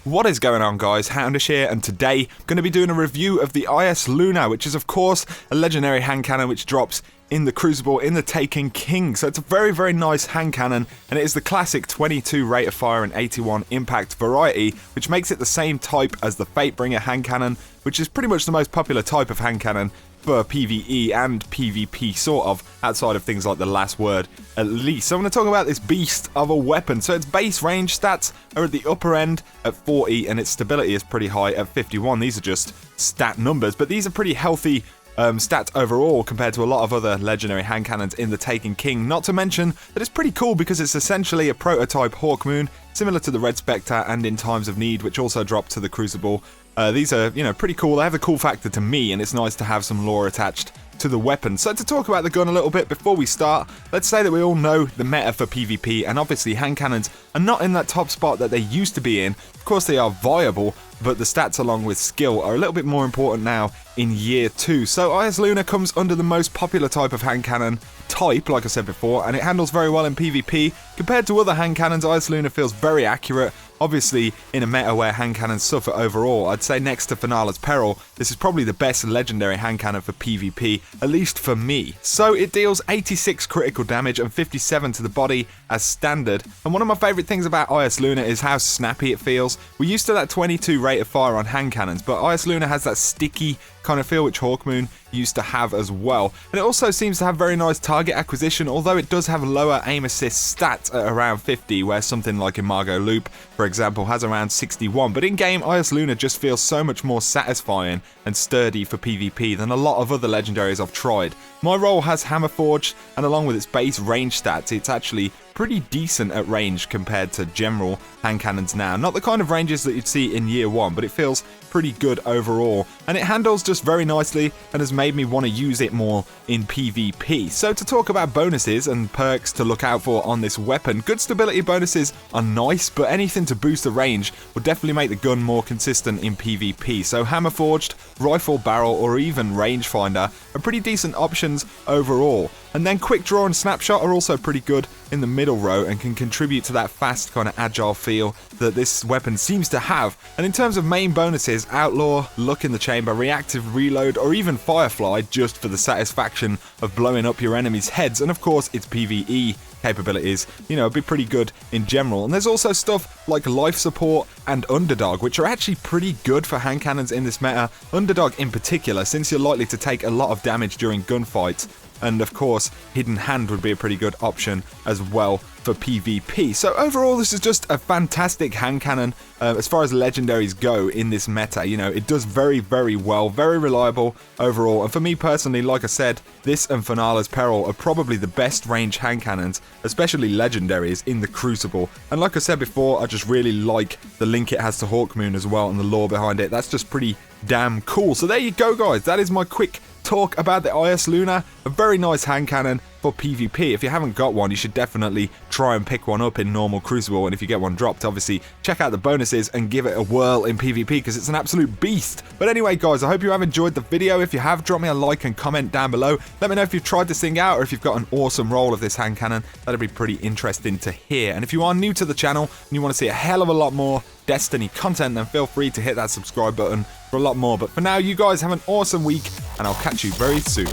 What is going on, guys? Houndish here, and today I'm going to be doing a review of the Eyasluna, which is of course a legendary hand cannon which drops in the Crucible in the Taken King. So it's a very, very nice hand cannon, and it is the classic 22 rate of fire and 81 impact variety, which makes it the same type as the Fatebringer hand cannon, which is pretty much the most popular type of hand cannon for PvE and PvP, sort of, outside of things like the last word, at least. So I'm going to talk about this beast of a weapon. So its base range stats are at the upper end at 40, and its stability is pretty high at 51. These are just stat numbers, but these are pretty healthy stats overall compared to a lot of other legendary hand cannons in the Taken King. Not to mention that it's pretty cool because it's essentially a prototype Hawkmoon, similar to the Red Spectre and In Times of Need, which also dropped to the Crucible. These are, pretty cool. They have a cool factor to me, and it's nice to have some lore attached to the weapon. So to talk about the gun a little bit before we start, let's say that we all know the meta for PvP, and obviously hand cannons are not in that top spot that they used to be in. Of course they are viable, but the stats along with skill are a little bit more important now in year 2. So Eyasluna comes under the most popular type of hand cannon type, like I said before, and it handles very well in PvP. Compared to other hand cannons, Eyasluna feels very accurate. Obviously, in a meta where hand cannons suffer overall, I'd say next to Finala's Peril, this is probably the best legendary hand cannon for PvP, at least for me. So it deals 86 critical damage and 57 to the body as standard, and one of my favourite things about Eyasluna is how snappy it feels. We're used to that 22 rate of fire on hand cannons, but Eyasluna has that sticky kind of feel which Hawkmoon used to have as well. And it also seems to have very nice target acquisition, although it does have lower aim assist stats at around 50, where something like Imago Loop, for example, has around 61. But in game, Eyasluna just feels so much more satisfying and sturdy for PvP than a lot of other legendaries I've tried. My role has Hammer Forged, and along with its base range stats, it's actually pretty decent at range compared to general hand cannons now. Not the kind of ranges that you'd see in year 1, but it feels pretty good overall, and it handles just very nicely and has made me want to use it more in PvP. So to talk about bonuses and perks to look out for on this weapon, good stability bonuses are nice, but anything to boost the range will definitely make the gun more consistent in PvP. So Hammer Forged, Rifle Barrel, or even Rangefinder are pretty decent options overall. And then Quick Draw and Snapshot are also pretty good in the middle row and can contribute to that fast kind of agile feel that this weapon seems to have. And in terms of main bonuses, Outlaw, Luck in the Chamber, Reactive Reload, or even Firefly, just for the satisfaction of blowing up your enemies' heads. And of course its PvE capabilities, be pretty good in general. And there's also stuff like Life Support and Underdog, which are actually pretty good for hand cannons in this meta. Underdog in particular, since you're likely to take a lot of damage during gunfights. And of course, Hidden Hand would be a pretty good option as well for PvP. So overall, this is just a fantastic hand cannon as far as legendaries go in this meta. It does very, very well, very reliable overall. And for me personally, like I said, this and Finala's Peril are probably the best range hand cannons, especially legendaries, in the Crucible. And like I said before, I just really like the link it has to Hawkmoon as well, and the lore behind it. That's just pretty damn cool. So there you go, guys. That is my quick talk about the Eyasluna, a very nice hand cannon for PvP. If you haven't got one, you should definitely try and pick one up in normal Crucible, and if you get one dropped, obviously check out the bonuses and give it a whirl in PvP, because it's an absolute beast. But anyway, guys, I hope you have enjoyed the video. If you have, drop me a like and comment down below. Let me know if you've tried this thing out, or if you've got an awesome roll of this hand cannon. That'd be pretty interesting to hear. And if you are new to the channel and you want to see a hell of a lot more Destiny content, then feel free to hit that subscribe button for a lot more. But for now, you guys have an awesome week, and I'll catch you very soon.